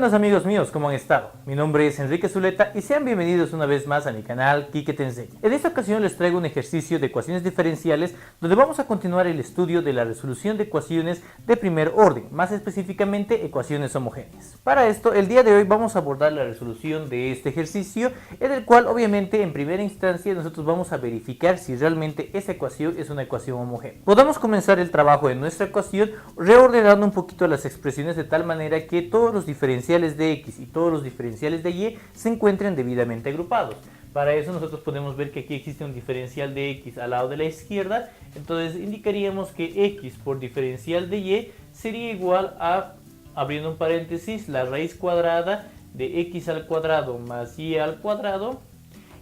buenas amigos míos, ¿cómo han estado? Mi nombre es Enrique Zuleta y sean bienvenidos una vez más a mi canal Quique Te Enseña. En esta ocasión les traigo un ejercicio de ecuaciones diferenciales donde vamos a continuar el estudio de la resolución de ecuaciones de primer orden, más específicamente ecuaciones homogéneas. Para esto, el día de hoy vamos a abordar la resolución de este ejercicio, en el cual obviamente en primera instancia nosotros vamos a verificar si realmente esa ecuación es una ecuación homogénea. Podemos comenzar el trabajo de nuestra ecuación reordenando un poquito las expresiones de tal manera que todos los diferenciales de x y todos los diferenciales de y se encuentren debidamente agrupados. Para eso nosotros podemos ver que aquí existe un diferencial de x al lado de la izquierda, entonces indicaríamos que x por diferencial de y sería igual a, abriendo un paréntesis, la raíz cuadrada de x al cuadrado más y al cuadrado,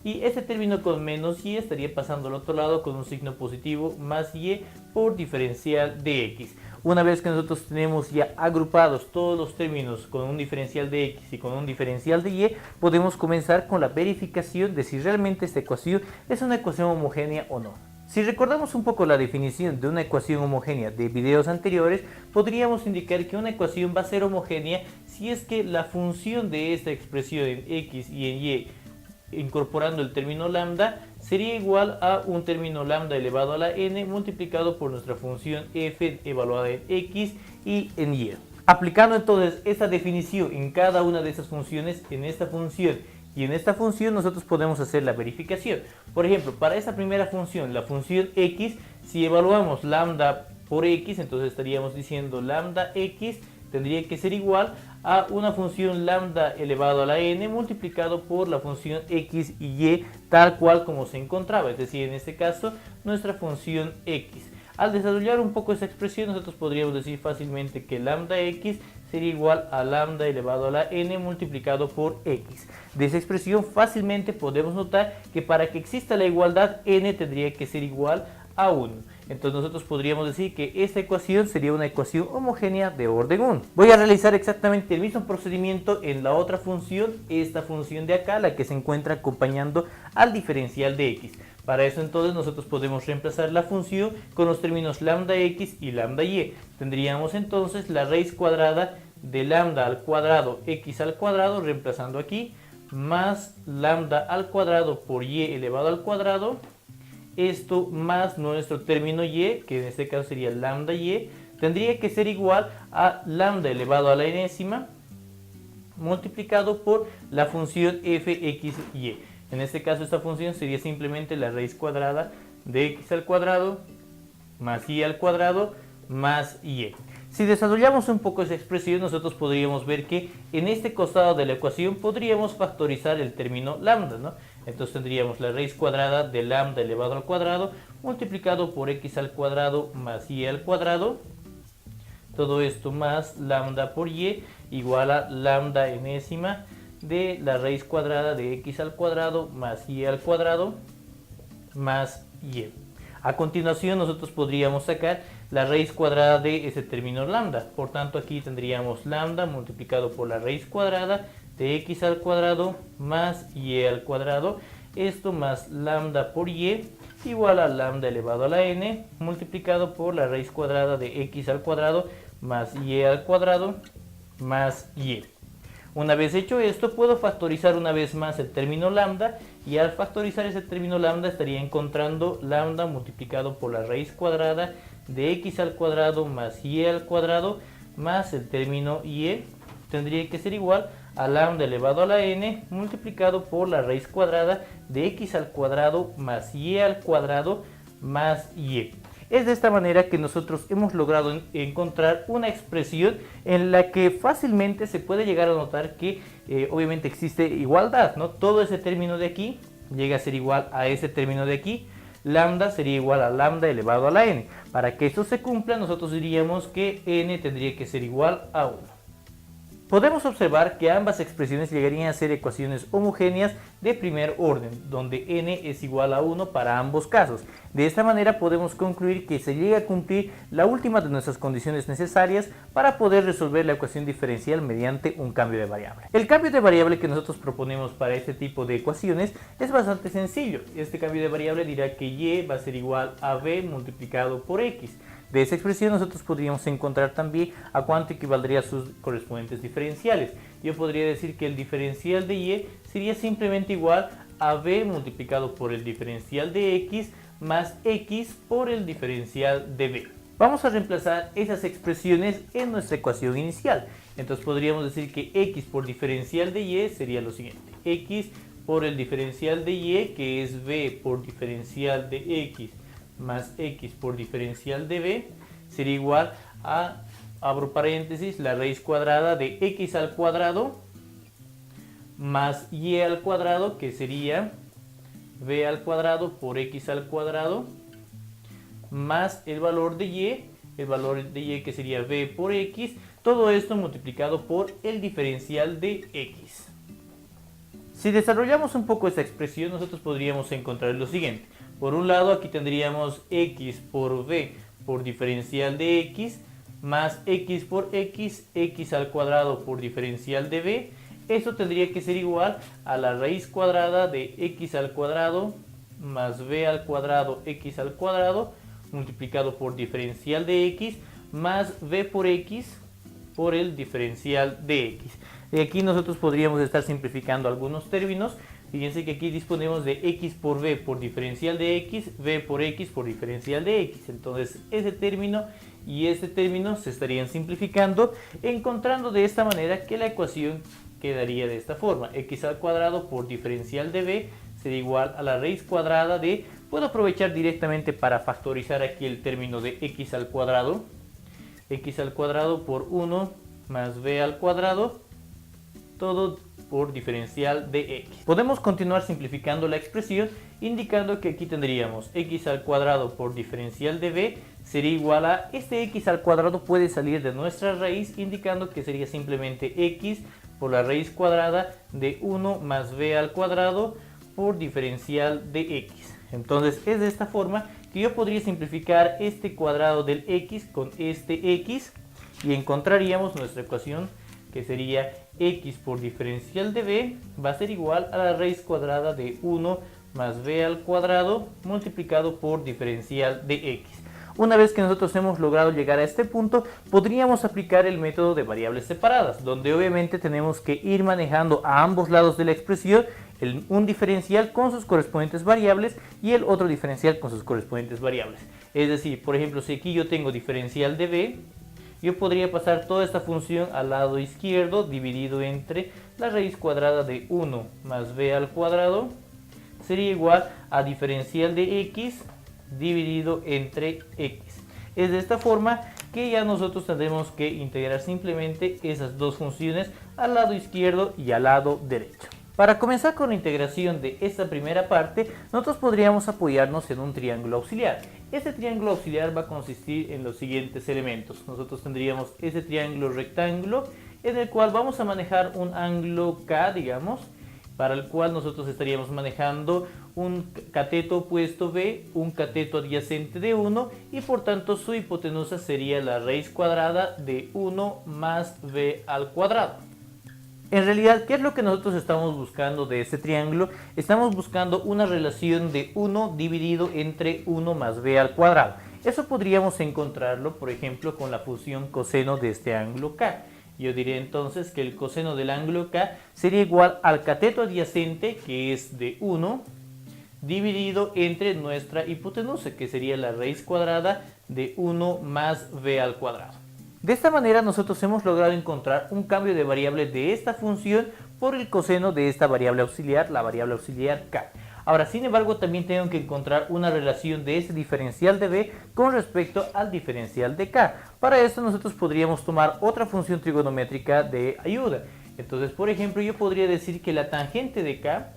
y este término con menos y estaría pasando al otro lado con un signo positivo más y por diferencial de x. Una vez que nosotros tenemos ya agrupados todos los términos con un diferencial de x y con un diferencial de y, podemos comenzar con la verificación de si realmente esta ecuación es una ecuación homogénea o no. Si recordamos un poco la definición de una ecuación homogénea de videos anteriores, podríamos indicar que una ecuación va a ser homogénea si es que la función de esta expresión en x y en y, incorporando el término lambda, sería igual a un término lambda elevado a la n multiplicado por nuestra función f evaluada en x y en y. Aplicando entonces esta definición en cada una de esas funciones, en esta función y en esta función, nosotros podemos hacer la verificación. Por ejemplo, para esta primera función, la función x, si evaluamos lambda por x, entonces estaríamos diciendo lambda x tendría que ser igual a una función lambda elevado a la n multiplicado por la función x y y tal cual como se encontraba, es decir, en este caso nuestra función x. Al desarrollar un poco esa expresión, nosotros podríamos decir fácilmente que lambda x sería igual a lambda elevado a la n multiplicado por x. De esa expresión fácilmente podemos notar que para que exista la igualdad n tendría que ser igual a 1. Entonces nosotros podríamos decir que esta ecuación sería una ecuación homogénea de orden 1. Voy a realizar exactamente el mismo procedimiento en la otra función, esta función de acá, la que se encuentra acompañando al diferencial de x. Para eso entonces nosotros podemos reemplazar la función con los términos lambda x y lambda y. Tendríamos entonces la raíz cuadrada de lambda al cuadrado x al cuadrado, reemplazando aquí, más lambda al cuadrado por y elevado al cuadrado, esto más nuestro término y, que en este caso sería lambda y, tendría que ser igual a lambda elevado a la enésima multiplicado por la función fx y. En este caso esta función sería simplemente la raíz cuadrada de x al cuadrado más y al cuadrado más y. Si desarrollamos un poco esa expresión, nosotros podríamos ver que en este costado de la ecuación podríamos factorizar el término lambda, ¿no? Entonces tendríamos la raíz cuadrada de lambda elevado al cuadrado multiplicado por x al cuadrado más y al cuadrado. Todo esto más lambda por y igual a lambda enésima de la raíz cuadrada de x al cuadrado más y al cuadrado más y. A continuación nosotros podríamos sacar la raíz cuadrada de ese término lambda. Por tanto aquí tendríamos lambda multiplicado por la raíz cuadrada de x al cuadrado más y al cuadrado. Esto más lambda por y igual a lambda elevado a la n multiplicado por la raíz cuadrada de x al cuadrado más y al cuadrado más y. Una vez hecho esto, puedo factorizar una vez más el término lambda, y al factorizar ese término lambda estaría encontrando lambda multiplicado por la raíz cuadrada de x al cuadrado más y al cuadrado más el término y tendría que ser igual a lambda elevado a la n multiplicado por la raíz cuadrada de x al cuadrado más y al cuadrado más y. Es de esta manera que nosotros hemos logrado encontrar una expresión en la que fácilmente se puede llegar a notar que obviamente existe igualdad, ¿no? Todo ese término de aquí llega a ser igual a ese término de aquí. Lambda sería igual a lambda elevado a la n. Para que esto se cumpla, nosotros diríamos que n tendría que ser igual a 1. Podemos observar que ambas expresiones llegarían a ser ecuaciones homogéneas de primer orden, donde n es igual a 1 para ambos casos. De esta manera podemos concluir que se llega a cumplir la última de nuestras condiciones necesarias para poder resolver la ecuación diferencial mediante un cambio de variable. El cambio de variable que nosotros proponemos para este tipo de ecuaciones es bastante sencillo. Este cambio de variable dirá que y va a ser igual a b multiplicado por x. de esa expresión nosotros podríamos encontrar también a cuánto equivaldría sus correspondientes diferenciales. Yo podría decir que el diferencial de y sería simplemente igual a b multiplicado por el diferencial de x más x por el diferencial de b. Vamos a reemplazar esas expresiones en nuestra ecuación inicial. Entonces podríamos decir que x por diferencial de y sería lo siguiente: x por el diferencial de y, que es b por diferencial de x más x por diferencial de b, sería igual a, abro paréntesis, la raíz cuadrada de x al cuadrado más y al cuadrado, que sería b al cuadrado por x al cuadrado, más el valor de y que sería b por x, todo esto multiplicado por el diferencial de x. Si desarrollamos un poco esta expresión, nosotros podríamos encontrar lo siguiente. Por un lado, aquí tendríamos x por b por diferencial de x, más x por x, x al cuadrado por diferencial de b. Esto tendría que ser igual a la raíz cuadrada de x al cuadrado más b al cuadrado x al cuadrado multiplicado por diferencial de x más b por x por el diferencial de x. Y aquí nosotros podríamos estar simplificando algunos términos. Fíjense que aquí disponemos de x por b por diferencial de x, b por x por diferencial de x. Entonces ese término y este término se estarían simplificando, encontrando de esta manera que la ecuación quedaría de esta forma: x al cuadrado por diferencial de b sería igual a la raíz cuadrada de, puedo aprovechar directamente para factorizar aquí el término de x al cuadrado por 1 más b al cuadrado, todo por diferencial de x. Podemos continuar simplificando la expresión, indicando que aquí tendríamos x al cuadrado por diferencial de b sería igual a, este x al cuadrado puede salir de nuestra raíz, indicando que sería simplemente x por la raíz cuadrada de 1 más b al cuadrado por diferencial de x. Entonces es de esta forma que yo podría simplificar este cuadrado del x con este x y encontraríamos nuestra ecuación, que sería x por diferencial de b va a ser igual a la raíz cuadrada de 1 más b al cuadrado multiplicado por diferencial de x. Una vez que nosotros hemos logrado llegar a este punto, podríamos aplicar el método de variables separadas, donde obviamente tenemos que ir manejando a ambos lados de la expresión un diferencial con sus correspondientes variables y el otro diferencial con sus correspondientes variables. Es decir, por ejemplo, si aquí yo tengo diferencial de b, yo podría pasar toda esta función al lado izquierdo dividido entre la raíz cuadrada de 1 más b al cuadrado sería igual a diferencial de x dividido entre x. Es de esta forma que ya nosotros tendremos que integrar simplemente esas dos funciones al lado izquierdo y al lado derecho. Para comenzar con la integración de esta primera parte, nosotros podríamos apoyarnos en un triángulo auxiliar. Este triángulo auxiliar va a consistir en los siguientes elementos. Nosotros tendríamos ese triángulo rectángulo en el cual vamos a manejar un ángulo K, digamos, para el cual nosotros estaríamos manejando un cateto opuesto B, un cateto adyacente de 1 y por tanto su hipotenusa sería la raíz cuadrada de 1 más B al cuadrado. En realidad, ¿qué es lo que nosotros estamos buscando de este triángulo? Estamos buscando una relación de 1 dividido entre 1 más b al cuadrado. Eso podríamos encontrarlo, por ejemplo, con la función coseno de este ángulo K. Yo diré entonces que el coseno del ángulo K sería igual al cateto adyacente, que es de 1, dividido entre nuestra hipotenusa, que sería la raíz cuadrada de 1 más b al cuadrado. De esta manera nosotros hemos logrado encontrar un cambio de variable de esta función por el coseno de esta variable auxiliar, la variable auxiliar K. Ahora, sin embargo, también tengo que encontrar una relación de ese diferencial de B con respecto al diferencial de K. Para esto nosotros podríamos tomar otra función trigonométrica de ayuda. Entonces, por ejemplo, yo podría decir que la tangente de K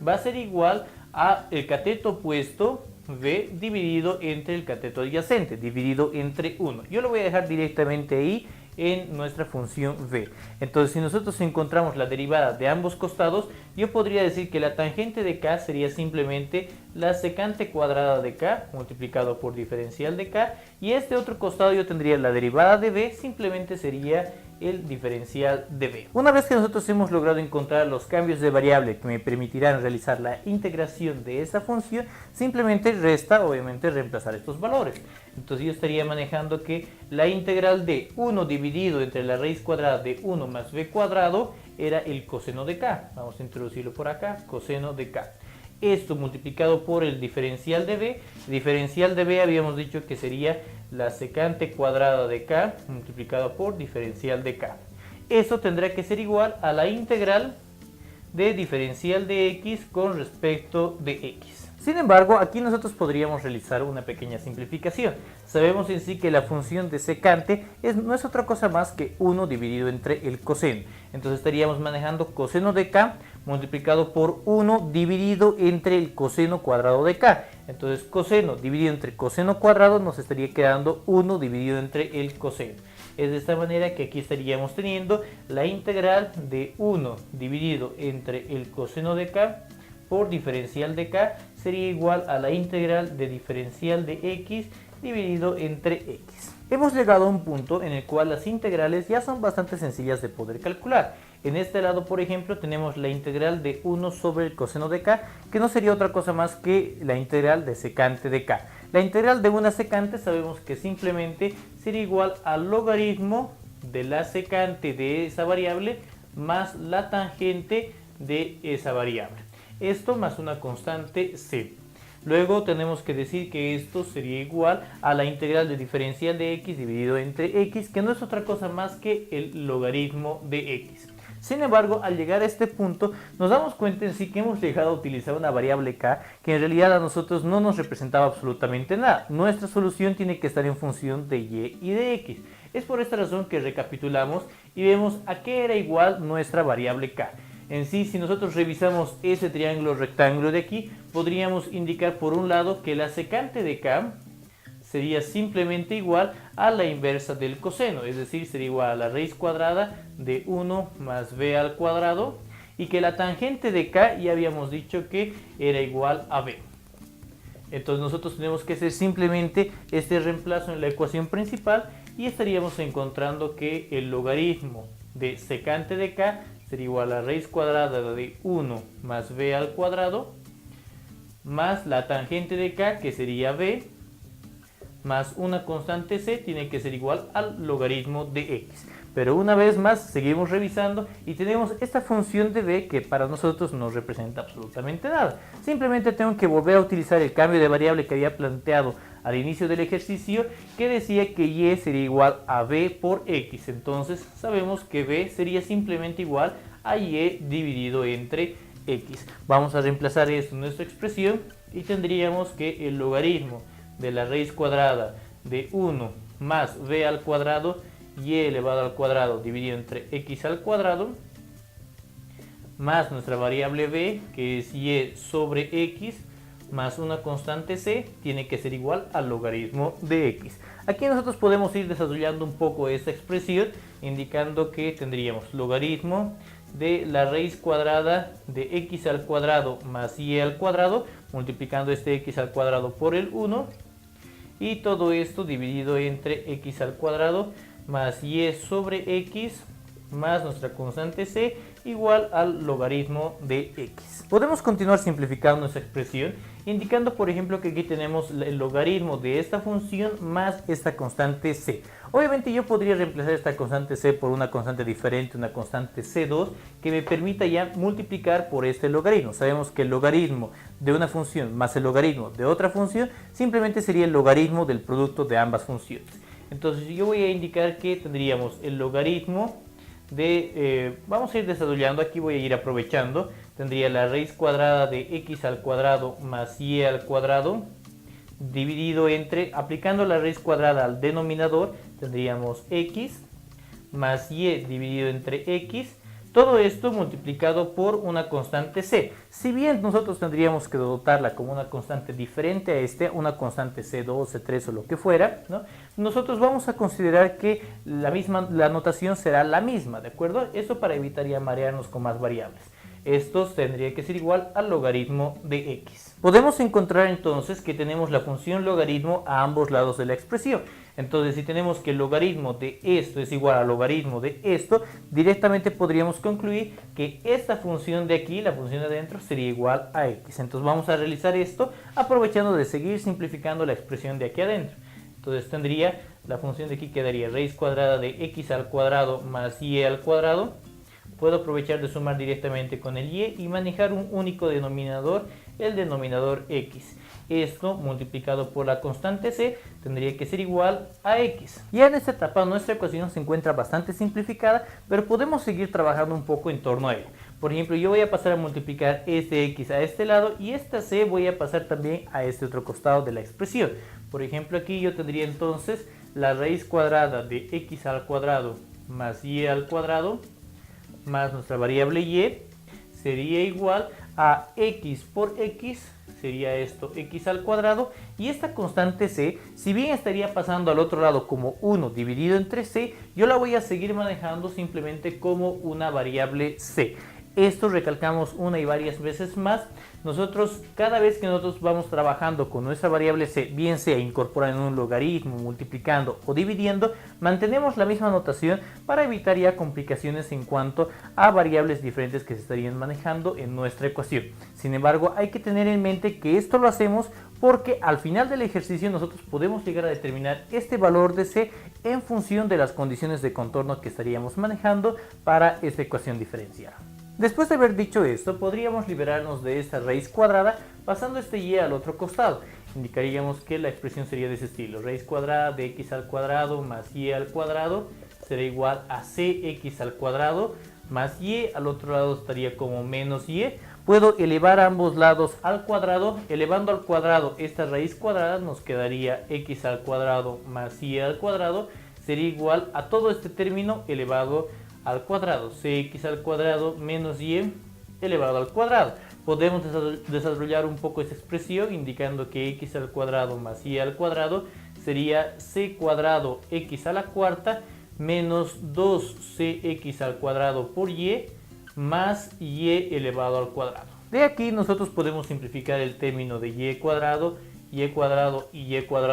va a ser igual a el cateto opuesto B dividido entre el cateto adyacente, dividido entre 1. Yo lo voy a dejar directamente ahí en nuestra función v. Entonces, si nosotros encontramos la derivada de ambos costados, yo podría decir que la tangente de k sería simplemente la secante cuadrada de k multiplicado por diferencial de k, y este otro costado yo tendría la derivada de b, simplemente sería el diferencial de b. Una vez que nosotros hemos logrado encontrar los cambios de variable que me permitirán realizar la integración de esta función, simplemente resta obviamente reemplazar estos valores. Entonces yo estaría manejando que la integral de 1 dividido entre la raíz cuadrada de 1 más b cuadrado era el coseno de k. Vamos a introducirlo por acá, coseno de k. Esto multiplicado por el diferencial de b. El diferencial de b habíamos dicho que sería la secante cuadrada de k multiplicado por diferencial de k. Eso tendrá que ser igual a la integral de diferencial de x con respecto de x. Sin embargo, aquí nosotros podríamos realizar una pequeña simplificación. Sabemos en sí que la función de secante no es otra cosa más que 1 dividido entre el coseno. Entonces estaríamos manejando coseno de k multiplicado por 1 dividido entre el coseno cuadrado de k. Entonces coseno dividido entre coseno cuadrado nos estaría quedando 1 dividido entre el coseno. Es de esta manera que aquí estaríamos teniendo la integral de 1 dividido entre el coseno de k por diferencial de k sería igual a la integral de diferencial de x dividido entre x. Hemos llegado a un punto en el cual las integrales ya son bastante sencillas de poder calcular. En este lado, por ejemplo, tenemos la integral de 1 sobre el coseno de k, que no sería otra cosa más que la integral de secante de k. La integral de una secante sabemos que simplemente sería igual al logaritmo de la secante de esa variable más la tangente de esa variable. Esto más una constante c. Luego tenemos que decir que esto sería igual a la integral de diferencial de x dividido entre x, que no es otra cosa más que el logaritmo de x. Sin embargo, al llegar a este punto, nos damos cuenta en sí que hemos llegado a utilizar una variable k que en realidad a nosotros no nos representaba absolutamente nada. Nuestra solución tiene que estar en función de y y de x. Es por esta razón que recapitulamos y vemos a qué era igual nuestra variable k. En sí, si nosotros revisamos ese triángulo rectángulo de aquí, podríamos indicar por un lado que la secante de k sería simplemente igual a la inversa del coseno, es decir, sería igual a la raíz cuadrada de 1 más b al cuadrado, y que la tangente de k ya habíamos dicho que era igual a b. Entonces nosotros tenemos que hacer simplemente este reemplazo en la ecuación principal y estaríamos encontrando que el logaritmo de secante de k sería igual a la raíz cuadrada de 1 más b al cuadrado más la tangente de k, que sería b, más una constante c, tiene que ser igual al logaritmo de x. Pero una vez más seguimos revisando y tenemos esta función de b que para nosotros no representa absolutamente nada. Simplemente tengo que volver a utilizar el cambio de variable que había planteado al inicio del ejercicio, que decía que y sería igual a b por x. Entonces sabemos que b sería simplemente igual a y dividido entre x. Vamos a reemplazar esto en nuestra expresión y tendríamos que el logaritmo de la raíz cuadrada de 1 más b al cuadrado y elevado al cuadrado dividido entre x al cuadrado más nuestra variable b, que es y sobre x, más una constante c, tiene que ser igual al logaritmo de x. Aquí nosotros podemos ir desarrollando un poco esta expresión, indicando que tendríamos logaritmo de la raíz cuadrada de x al cuadrado más y al cuadrado, multiplicando este x al cuadrado por el 1, y todo esto dividido entre x al cuadrado más y sobre x más nuestra constante c igual al logaritmo de x. Podemos continuar simplificando esta expresión indicando, por ejemplo, que aquí tenemos el logaritmo de esta función más esta constante c. Obviamente yo podría reemplazar esta constante c por una constante diferente, una constante c2, que me permita ya multiplicar por este logaritmo. Sabemos que el logaritmo de una función más el logaritmo de otra función simplemente sería el logaritmo del producto de ambas funciones. Entonces yo voy a indicar que tendríamos el logaritmo de, vamos a ir desarrollando, aquí voy a ir aprovechando, tendría la raíz cuadrada de x al cuadrado más y al cuadrado dividido entre, aplicando la raíz cuadrada al denominador, tendríamos x más y dividido entre x, todo esto multiplicado por una constante c. Si bien nosotros tendríamos que dotarla como una constante diferente a una constante c2, c3 o lo que fuera, ¿no? Nosotros vamos a considerar que la notación será la misma, ¿de acuerdo? Eso para evitar ya marearnos con más variables. Esto tendría que ser igual al logaritmo de x. Podemos encontrar entonces que tenemos la función logaritmo a ambos lados de la expresión. Entonces, si tenemos que el logaritmo de esto es igual al logaritmo de esto, directamente podríamos concluir que esta función de aquí, la función de adentro, sería igual a x. Entonces vamos a realizar esto aprovechando de seguir simplificando la expresión de aquí adentro. Entonces tendría, la función de aquí quedaría raíz cuadrada de x al cuadrado más y al cuadrado. Puedo aprovechar de sumar directamente con el y manejar un único denominador, el denominador x. Esto multiplicado por la constante c tendría que ser igual a x. Ya en esta etapa nuestra ecuación se encuentra bastante simplificada, pero podemos seguir trabajando un poco en torno a ella. Por ejemplo, yo voy a pasar a multiplicar este x a este lado y esta c voy a pasar también a este otro costado de la expresión. Por ejemplo, aquí yo tendría entonces la raíz cuadrada de x al cuadrado más y al cuadrado más nuestra variable y sería igual a x por x, sería esto x al cuadrado, y esta constante c, si bien estaría pasando al otro lado como 1 dividido entre c, yo la voy a seguir manejando simplemente como una variable c. Esto recalcamos una y varias veces más. Nosotros, cada vez que nosotros vamos trabajando con nuestra variable c, bien sea incorporando un logaritmo, multiplicando o dividiendo, mantenemos la misma notación para evitar ya complicaciones en cuanto a variables diferentes que se estarían manejando en nuestra ecuación. Sin embargo, hay que tener en mente que esto lo hacemos porque al final del ejercicio nosotros podemos llegar a determinar este valor de c en función de las condiciones de contorno que estaríamos manejando para esta ecuación diferencial. Después de haber dicho esto, podríamos liberarnos de esta raíz cuadrada pasando este y al otro costado. Indicaríamos que la expresión sería de ese estilo. Raíz cuadrada de x al cuadrado más y al cuadrado será igual a cx al cuadrado más y. Al otro lado estaría como menos y. Puedo elevar ambos lados al cuadrado. Elevando al cuadrado esta raíz cuadrada nos quedaría x al cuadrado más y al cuadrado. Sería igual a todo este término elevado al cuadrado, cx al cuadrado menos y elevado al cuadrado. Podemos desarrollar un poco esta expresión indicando que x al cuadrado más y al cuadrado sería c cuadrado x a la cuarta menos 2cx al cuadrado por y más y elevado al cuadrado. De aquí nosotros podemos simplificar el término de y cuadrado y cuadrado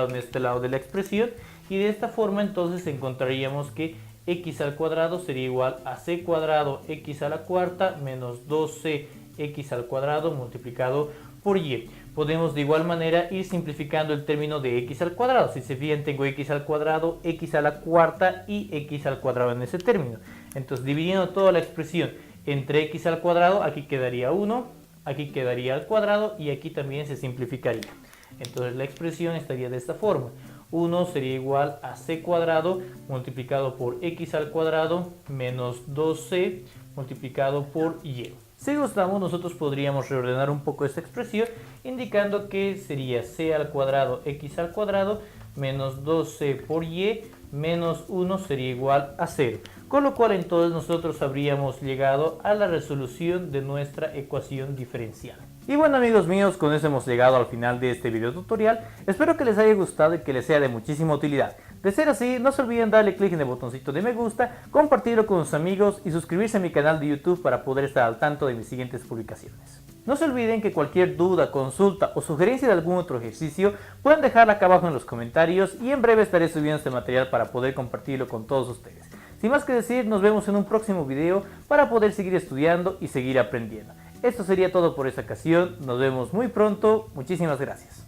en este lado de la expresión, y de esta forma entonces encontraríamos que x al cuadrado sería igual a c cuadrado x a la cuarta menos 2c x al cuadrado multiplicado por y. Podemos de igual manera ir simplificando el término de x al cuadrado. Si se fijan, tengo x al cuadrado, x a la cuarta y x al cuadrado en ese término. Entonces, dividiendo toda la expresión entre x al cuadrado, aquí quedaría 1, aquí quedaría al cuadrado y aquí también se simplificaría. Entonces la expresión estaría de esta forma. 1 sería igual a c cuadrado multiplicado por x al cuadrado menos 2c multiplicado por y. Si gustamos, nosotros podríamos reordenar un poco esta expresión indicando que sería c al cuadrado x al cuadrado menos 2c por y menos 1 sería igual a 0. Con lo cual entonces nosotros habríamos llegado a la resolución de nuestra ecuación diferencial. Y bueno, amigos míos, con eso hemos llegado al final de este video tutorial. Espero que les haya gustado y que les sea de muchísima utilidad. De ser así, no se olviden darle clic en el botoncito de me gusta, compartirlo con sus amigos y suscribirse a mi canal de YouTube para poder estar al tanto de mis siguientes publicaciones. No se olviden que cualquier duda, consulta o sugerencia de algún otro ejercicio pueden dejarla acá abajo en los comentarios y en breve estaré subiendo este material para poder compartirlo con todos ustedes. Sin más que decir, nos vemos en un próximo video para poder seguir estudiando y seguir aprendiendo. Esto sería todo por esta ocasión, nos vemos muy pronto, muchísimas gracias.